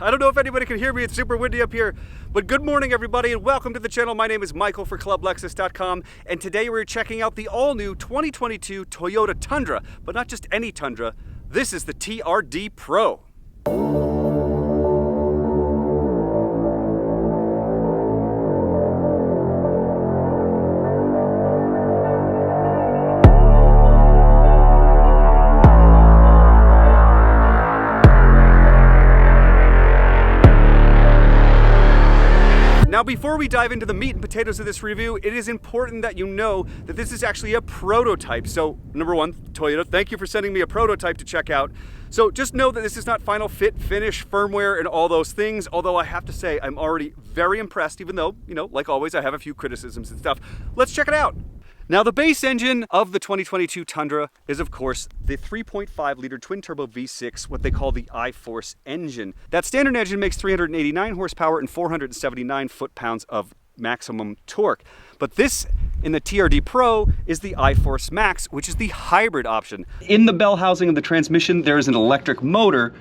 I don't know if anybody can hear me, it's super windy up here. But good morning everybody and welcome to the channel. My name is Michael for ClubLexus.com and today we're checking out the all-new 2022 Toyota Tundra. But not just any Tundra, this is the TRD Pro. Now, before we dive into the meat and potatoes of this review, it is important that you know that this is actually a prototype. So, number one, Toyota, thank you for sending me a prototype to check out. So just know that this is not final fit, finish, firmware, and all those things. Although I have to say, I'm already very impressed, even though, like always, I have a few criticisms and stuff. Let's check it out. Now, the base engine of the 2022 Tundra is, of course, the 3.5-liter twin-turbo V6, what they call the I-Force engine. That standard engine makes 389 horsepower and 479 foot-pounds of maximum torque. But this, in the TRD Pro, is the I-Force Max, which is the hybrid option. In the bell housing of the transmission, there is an electric motor,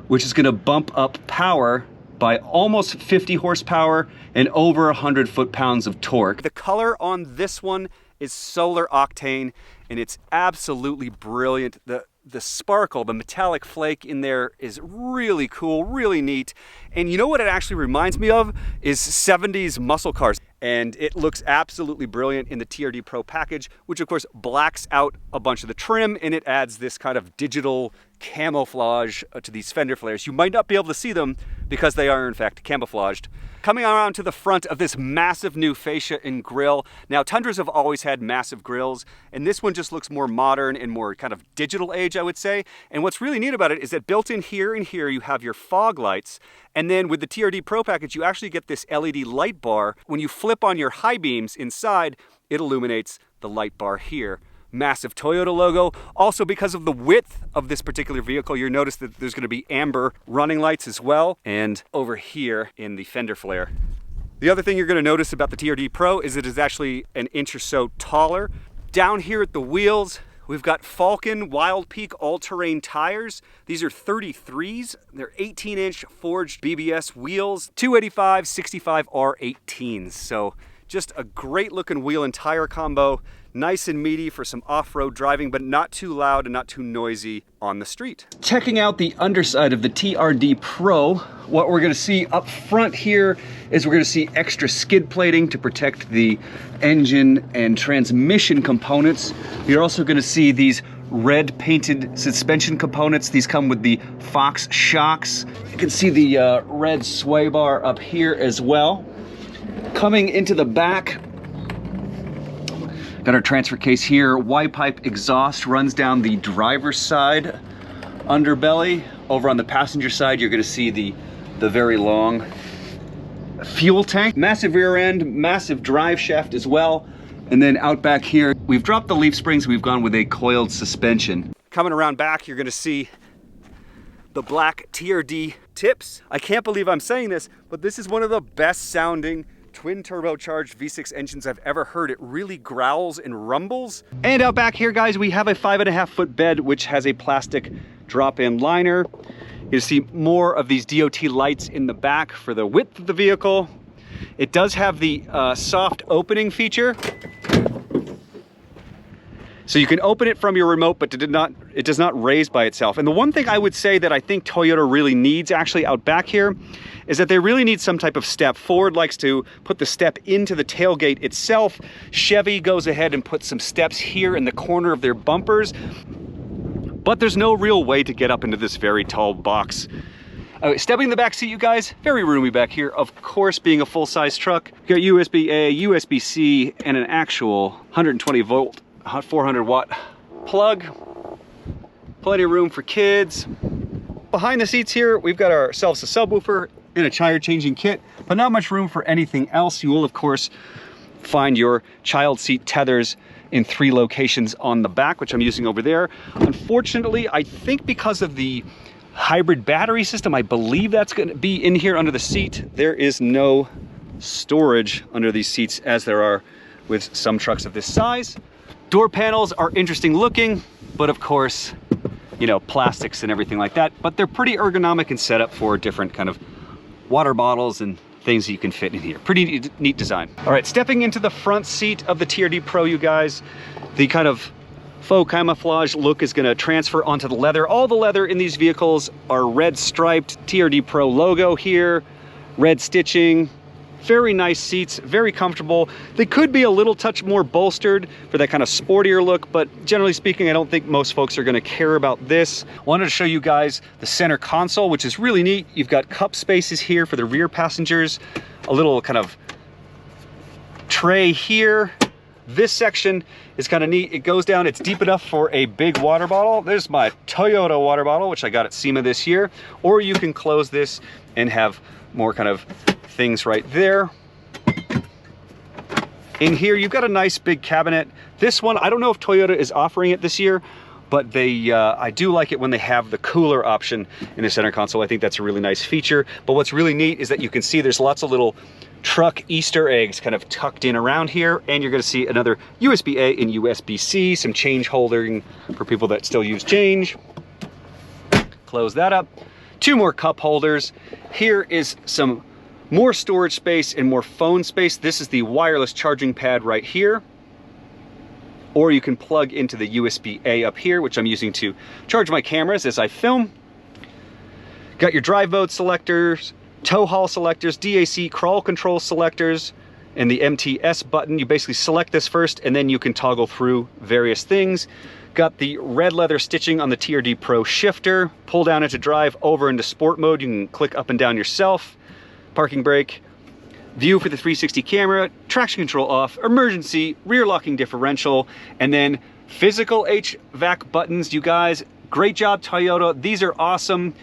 which is going to bump up power by almost 50 horsepower and over 100 foot-pounds of torque. The color on this one is solar octane, and it's absolutely brilliant. The sparkle, the metallic flake in there is really cool, really neat. And you know what it actually reminds me of is 70s muscle cars. And it looks absolutely brilliant in the TRD Pro package, which of course blacks out a bunch of the trim and it adds this kind of digital camouflage to these fender flares. You might not be able to see them because they are in fact camouflaged. Coming around to the front of this massive new fascia and grille. Now, Tundras have always had massive grills, and this one just looks more modern and more kind of digital age, I would say. And what's really neat about it is that built in here and here, you have your fog lights. And then with the TRD Pro package, you actually get this LED light bar. When you flip on your high beams inside, it illuminates the light bar here. Massive Toyota logo. Also, because of the width of this particular vehicle, you'll notice that there's going to be amber running lights as well, and over here in the fender flare. The other thing you're going to notice about the TRD Pro is it is actually an inch or so taller. Down here at the wheels, we've got Falcon Wild Peak all-terrain tires. These are 33s. They're 18-inch forged BBS wheels, 285 65 R18s. So just a great looking wheel and tire combo. Nice and meaty for some off-road driving, but not too loud and not too noisy on the street. Checking out the underside of the TRD Pro, what we're gonna see up front here is we're gonna see extra skid plating to protect the engine and transmission components. You're also gonna see these red painted suspension components. These come with the Fox shocks. You can see the red sway bar up here as well. Coming into the back, got our transfer case here. Y-pipe exhaust runs down the driver's side underbelly. Over on the passenger side, you're gonna see the very long fuel tank. Massive rear end, massive drive shaft as well. And then out back here, we've dropped the leaf springs, we've gone with a coiled suspension. Coming around back, you're gonna see the black TRD tips. I can't believe I'm saying this, but this is one of the best sounding twin turbocharged V6 engines I've ever heard. It really growls and rumbles. And out back here, guys, we have a 5.5 foot bed, which has a plastic drop-in liner. You see more of these DOT lights in the back for the width of the vehicle. It does have the soft opening feature. So you can open it from your remote, but it does not raise by itself. And the one thing I would say that I think Toyota really needs actually out back here is that they really need some type of step. Ford likes to put the step into the tailgate itself. Chevy goes ahead and puts some steps here in the corner of their bumpers. But there's no real way to get up into this very tall box. Stepping in the back seat, you guys, very roomy back here. Of course, being a full-size truck, you got USB-A, USB-C, and an actual 120 volt 400 watt plug. Plenty of room for kids. Behind the seats here, we've got ourselves a subwoofer and a tire changing kit, but not much room for anything else. You will of course find your child seat tethers in 3 locations on the back, which I'm using over there. Unfortunately, I think because of the hybrid battery system, I believe that's going to be in here under the seat. There is no storage under these seats as there are with some trucks of this size. Door panels are interesting looking, but of course, you know, plastics and everything like that, but they're pretty ergonomic and set up for different kind of water bottles and things you can fit in here. Pretty neat design. All right, stepping into the front seat of the TRD Pro, you guys, the kind of faux camouflage look is gonna transfer onto the leather. All the leather in these vehicles are red striped TRD Pro logo here, red stitching. Very nice seats, very comfortable. They could be a little touch more bolstered for that kind of sportier look, but generally speaking, I don't think most folks are gonna care about this. Wanted to show you guys the center console, which is really neat. You've got cup spaces here for the rear passengers, a little kind of tray here. This section is kind of neat. It goes down, it's deep enough for a big water bottle. There's my Toyota water bottle, which I got at SEMA this year. Or you can close this and have more kind of things right there. In here, you've got a nice big cabinet. This one, I don't know if Toyota is offering it this year, but they, I do like it when they have the cooler option in the center console. I think that's a really nice feature. But what's really neat is that you can see there's lots of little truck Easter eggs kind of tucked in around here, and you're gonna see another USB-A and USB-C, some change holding for people that still use change. Close that up. Two more cup holders. Here is some more storage space and more phone space. This is the wireless charging pad right here. Or you can plug into the USB-A up here, which I'm using to charge my cameras as I film. Got your drive mode selectors, tow haul selectors, DAC crawl control selectors, and the MTS button. You basically select this first and then you can toggle through various things. Got the red leather stitching on the TRD Pro shifter. Pull down into drive, over into sport mode. You can click up and down yourself. Parking brake, view for the 360 camera, traction control off, emergency, rear locking differential, and then physical HVAC buttons. You guys, great job Toyota. These are awesome.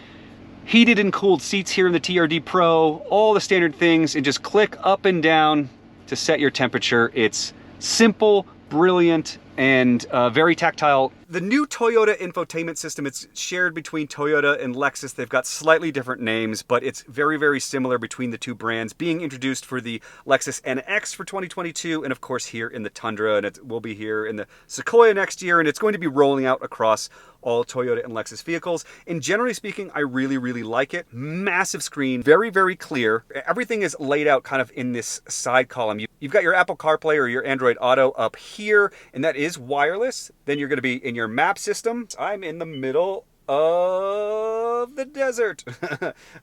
Heated and cooled seats here in the TRD Pro, all the standard things, and just click up and down to set your temperature. It's simple, brilliant, and very tactile. The new Toyota infotainment system, it's shared between Toyota and Lexus. They've got slightly different names, but it's very, very similar between the two brands, being introduced for the Lexus NX for 2022, and of course here in the Tundra, and it will be here in the Sequoia next year, and it's going to be rolling out across all Toyota and Lexus vehicles. And generally speaking, I really, really like it. Massive screen, very, very clear. Everything is laid out kind of in this side column. You've got your Apple CarPlay or your Android Auto up here, and that is wireless. Then you're gonna be in your map system. I'm in the middle of the desert.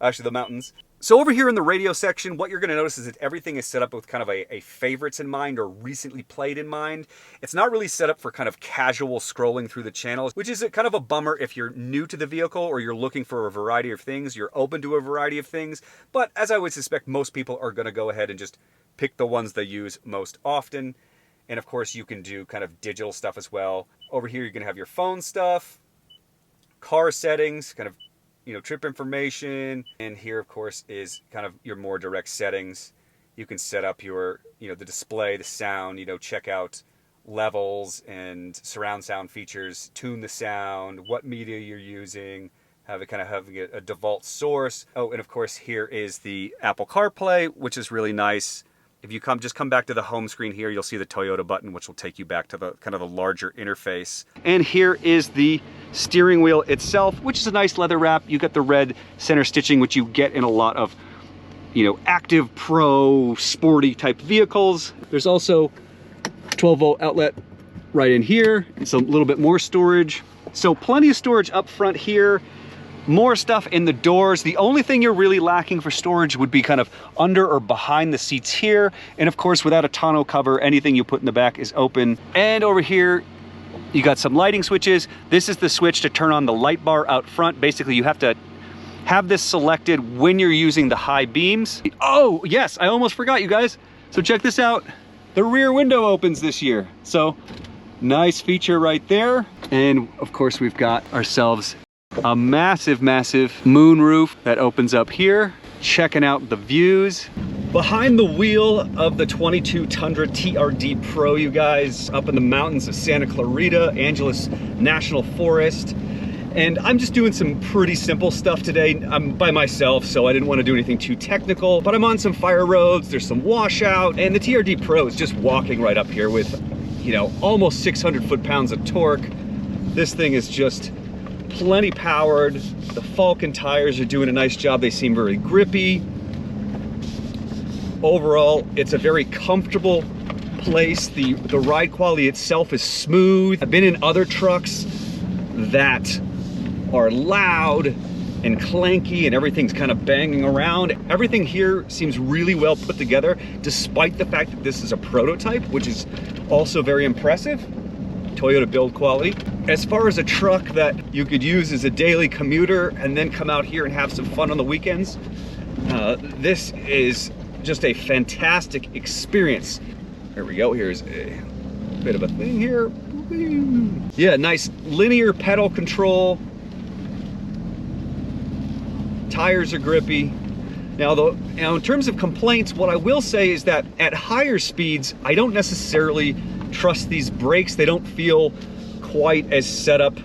Actually, the mountains. So over here in the radio section, what you're going to notice is that everything is set up with kind of a favorites in mind or recently played in mind. It's not really set up for kind of casual scrolling through the channels, which is kind of a bummer if you're new to the vehicle or you're looking for a variety of things. You're open to a variety of things, but as I would suspect, most people are going to go ahead and just pick the ones they use most often. And of course, you can do kind of digital stuff as well. Over here, you're going to have your phone stuff, car settings, kind of, you know, trip information. And here, of course, is kind of your more direct settings. You can set up your, you know, the display, the sound, you know, check out levels and surround sound features, tune the sound, what media you're using, have it kind of having a default source. Oh, and of course, here is the Apple CarPlay, which is really nice. If you just come back to the home screen here, you'll see the Toyota button, which will take you back to the kind of the larger interface. And here is the steering wheel itself, which is a nice leather wrap. You got the red center stitching, which you get in a lot of, you know, active pro sporty type vehicles. There's also 12-volt outlet right in here. It's a little bit more storage. So plenty of storage up front here. More stuff in the doors. The only thing you're really lacking for storage would be kind of under or behind the seats here. And of course, without a tonneau cover, anything you put in the back is open. And over here, you got some lighting switches. This is the switch to turn on the light bar out front. Basically, you have to have this selected when you're using the high beams. Oh, yes, I almost forgot, you guys. So check this out. The rear window opens this year. So nice feature right there. And of course, we've got ourselves a massive, massive moonroof that opens up here. Checking out the views. Behind the wheel of the 22 Tundra TRD Pro, you guys, up in the mountains of Santa Clarita, Angeles National Forest. And I'm just doing some pretty simple stuff today. I'm by myself, so I didn't want to do anything too technical, but I'm on some fire roads, there's some washout, and the TRD Pro is just walking right up here with, you know, almost 600 foot-pounds of torque. This thing is just plenty powered. The Falcon tires are doing a nice job. They seem very grippy. Overall, it's a very comfortable place. The ride quality itself is smooth. I've been in other trucks that are loud and clanky and everything's kind of banging around. Everything here seems really well put together, despite the fact that this is a prototype, which is also very impressive. Toyota build quality. As far as a truck that you could use as a daily commuter and then come out here and have some fun on the weekends, this is just a fantastic experience. There we go. Here's a bit of a thing here. Yeah, nice linear pedal control. Tires are grippy. Now, in terms of complaints, what I will say is that at higher speeds, I don't necessarily trust these brakes. They don't feel quite as set up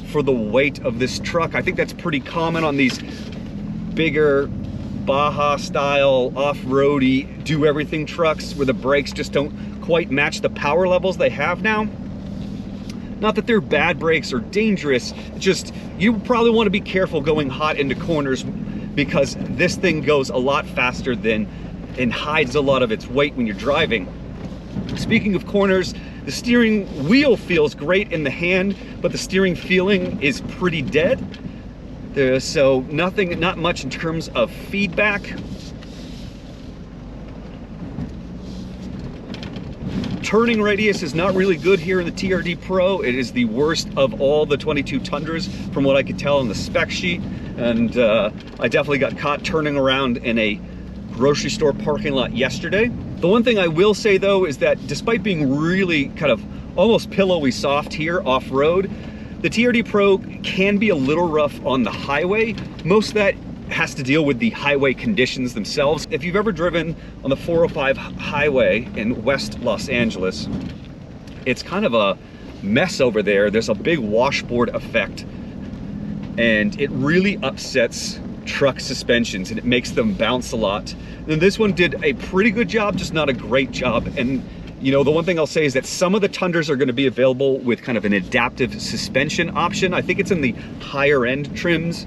for the weight of this truck. I think that's pretty common on these bigger Baja style off-roady do everything trucks where the brakes just don't quite match the power levels they have now. Not that they're bad brakes or dangerous, just you probably want to be careful going hot into corners because this thing goes a lot faster than and hides a lot of its weight when you're driving. Speaking of corners, the steering wheel feels great in the hand, but the steering feeling is pretty dead. So not much in terms of feedback. Turning radius is not really good here in the TRD Pro. It is the worst of all the 22 Tundras from what I could tell in the spec sheet. And I definitely got caught turning around in a grocery store parking lot yesterday. The one thing I will say though is that despite being really kind of almost pillowy soft here off-road, the TRD Pro can be a little rough on the highway. Most of that has to deal with the highway conditions themselves. If you've ever driven on the 405 highway in West Los Angeles, it's kind of a mess over there. There's a big washboard effect, and it really upsets truck suspensions and it makes them bounce a lot. And this one did a pretty good job, just not a great job. And you know, the one thing I'll say is that some of the Tundras are going to be available with kind of an adaptive suspension option. I think it's in the higher end trims.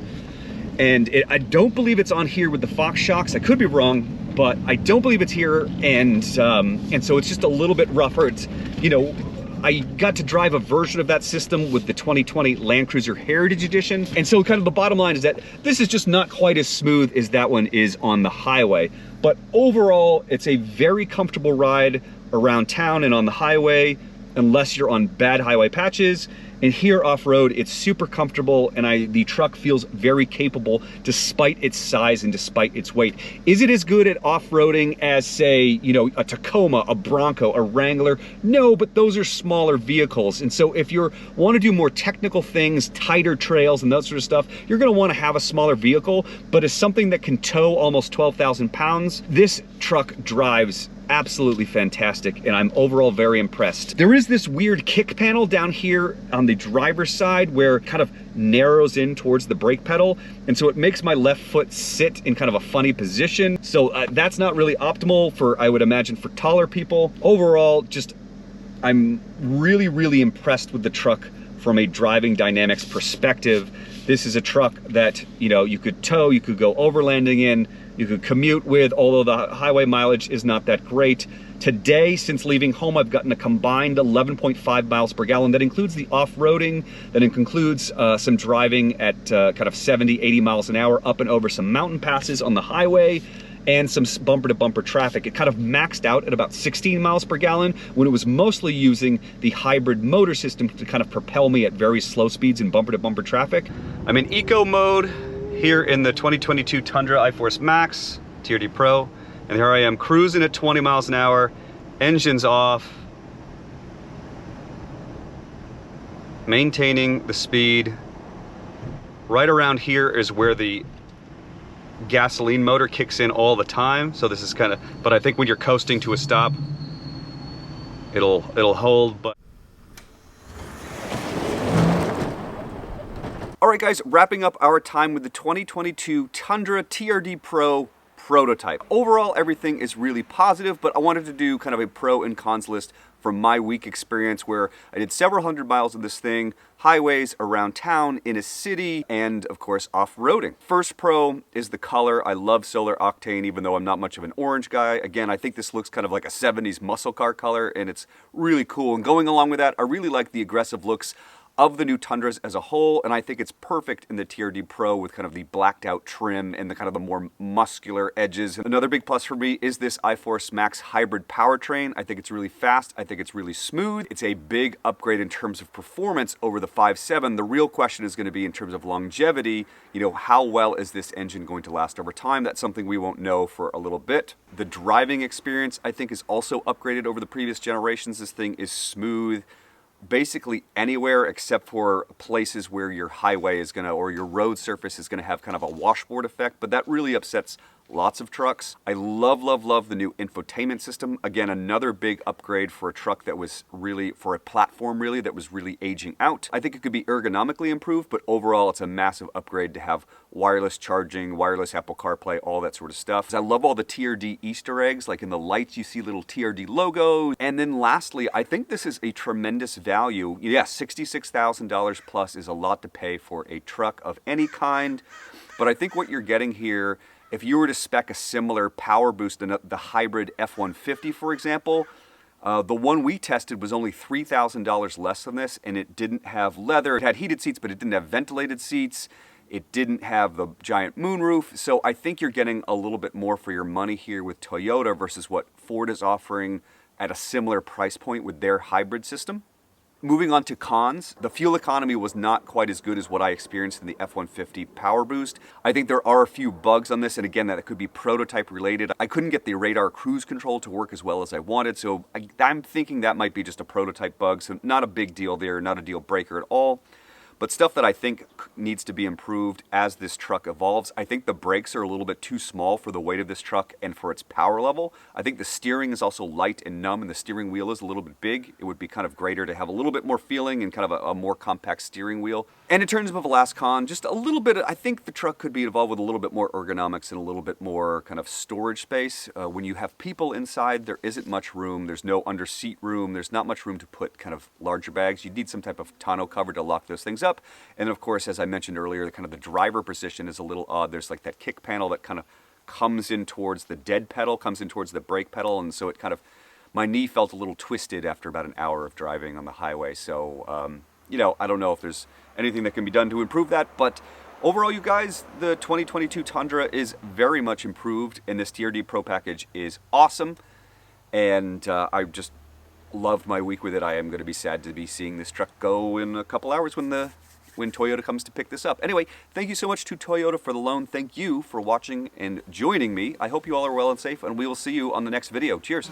And I don't believe it's on here with the Fox shocks. I could be wrong, but I don't believe it's here. And so it's just a little bit rougher. It's, you know, I got to drive a version of that system with the 2020 Land Cruiser Heritage Edition. And so kind of the bottom line is that this is just not quite as smooth as that one is on the highway. But overall, it's a very comfortable ride around town and on the highway, unless you're on bad highway patches. And here off-road, it's super comfortable, and the truck feels very capable despite its size and despite its weight. Is it as good at off-roading as, say, you know, a Tacoma, a Bronco, a Wrangler? No, but those are smaller vehicles. And so if you want to do more technical things, tighter trails and that sort of stuff, you're going to want to have a smaller vehicle. But as something that can tow almost 12,000 pounds, this truck drives absolutely fantastic, and I'm overall very impressed. There is this weird kick panel down here on the driver's side where it kind of narrows in towards the brake pedal, and so it makes my left foot sit in kind of a funny position. So that's not really optimal for, I would imagine, for taller people. Overall, just I'm really impressed with the truck from a driving dynamics perspective. This is a truck that, you know, you could tow, you could go overlanding in, you could commute with, although the highway mileage is not that great. Today, since leaving home, I've gotten a combined 11.5 miles per gallon. That includes the off-roading, that includes some driving at kind of 70, 80 miles an hour up and over some mountain passes on the highway, and some bumper-to-bumper traffic. It kind of maxed out at about 16 miles per gallon when it was mostly using the hybrid motor system to kind of propel me at very slow speeds in bumper-to-bumper traffic. I'm in eco mode here in the 2022 Tundra iForce Max TRD Pro, and here I am cruising at 20 miles an hour, engines off, maintaining the speed. Right around here is where the gasoline motor kicks in all the time, so this is kind of, but I think when you're coasting to a stop, it'll hold. But all right guys, wrapping up our time with the 2022 Tundra TRD Pro prototype. Overall, everything is really positive, but I wanted to do kind of a pro and cons list from my week experience where I did several hundred miles of this thing, highways, around town, in a city, and of course off-roading. First pro is the color. I love Solar Octane even though I'm not much of an orange guy. Again, I think this looks kind of like a 70s muscle car color and it's really cool. And going along with that, I really like the aggressive looks of the new Tundras as a whole, and I think it's perfect in the TRD Pro with kind of the blacked out trim and the kind of the more muscular edges. Another big plus for me is this iForce Max hybrid powertrain. I think it's really fast, I think it's really smooth. It's a big upgrade in terms of performance over the 5.7. The real question is going to be in terms of longevity, you know, how well is this engine going to last over time? That's something we won't know for a little bit. The driving experience I think is also upgraded over the previous generations. This thing is smooth basically anywhere except for places where your highway is gonna, or your road surface is gonna have kind of a washboard effect, but that really upsets lots of trucks. I love, love, love the new infotainment system. Again, another big upgrade for a truck that was really, for a platform really, that was really aging out. I think it could be ergonomically improved, but overall it's a massive upgrade to have wireless charging, wireless Apple CarPlay, all that sort of stuff. I love all the TRD Easter eggs, like in the lights you see little TRD logos. And then lastly, I think this is a tremendous value. Yes, $66,000 plus is a lot to pay for a truck of any kind, but I think what you're getting here, if you were to spec a similar power boost in the hybrid F-150, for example, the one we tested was only $3,000 less than this, and it didn't have leather. It had heated seats, but it didn't have ventilated seats. It didn't have the giant moonroof. So I think you're getting a little bit more for your money here with Toyota versus what Ford is offering at a similar price point with their hybrid system. Moving on to cons, the fuel economy was not quite as good as what I experienced in the F-150 Power Boost. I think there are a few bugs on this, and again, that could be prototype related. I couldn't get the radar cruise control to work as well as I wanted, so I'm thinking that might be just a prototype bug, so not a big deal there, not a deal breaker at all. But stuff that I think needs to be improved as this truck evolves. I think the brakes are a little bit too small for the weight of this truck and for its power level. I think the steering is also light and numb, and the steering wheel is a little bit big. It would be kind of greater to have a little bit more feeling and kind of a more compact steering wheel. And in terms of a last con, just a little bit, I think the truck could be involved with a little bit more ergonomics and a little bit more kind of storage space. When you have people inside, there isn't much room. There's no under seat room. There's not much room to put kind of larger bags. You need some type of tonneau cover to lock those things up. And of course, as I mentioned earlier, the kind of the driver position is a little odd. There's like that kick panel that kind of comes in towards the dead pedal, comes in towards the brake pedal, and so it kind of, my knee felt a little twisted after about an hour of driving on the highway. So, you know, I don't know if there's anything that can be done to improve that, but overall, you guys, the 2022 Tundra is very much improved, and this TRD Pro package is awesome, and I just loved my week with it. I am going to be sad to be seeing this truck go in a couple hours when Toyota comes to pick this up. Anyway, thank you so much to Toyota for the loan. Thank you for watching and joining me. I hope you all are well and safe, and we will see you on the next video. Cheers.